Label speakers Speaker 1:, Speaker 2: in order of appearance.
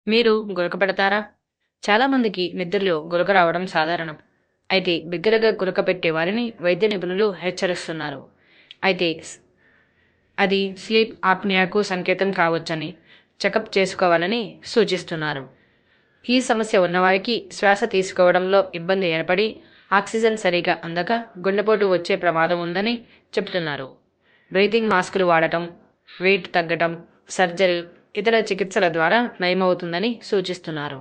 Speaker 1: మీరు గురక పెడతారా? చాలామందికి నిద్రలో గురక రావడం సాధారణం. అయితే బిగ్గరగా గురక పెట్టే వారిని వైద్య నిపుణులు హెచ్చరిస్తున్నారు. అయితే అది స్లీప్ ఆప్నియాకు సంకేతం కావచ్చని చెకప్ చేసుకోవాలని సూచిస్తున్నారు. ఈ సమస్య ఉన్నవారికి శ్వాస తీసుకోవడంలో ఇబ్బంది ఏర్పడి ఆక్సిజన్ సరిగా అందక గుండెపోటు వచ్చే ప్రమాదం ఉందని చెబుతున్నారు. బ్రీతింగ్ మాస్కులు వాడటం, వెయిట్ తగ్గటం, సర్జరీ, ఇతర చికిత్సల ద్వారా నయమవుతుందని సూచిస్తున్నారు.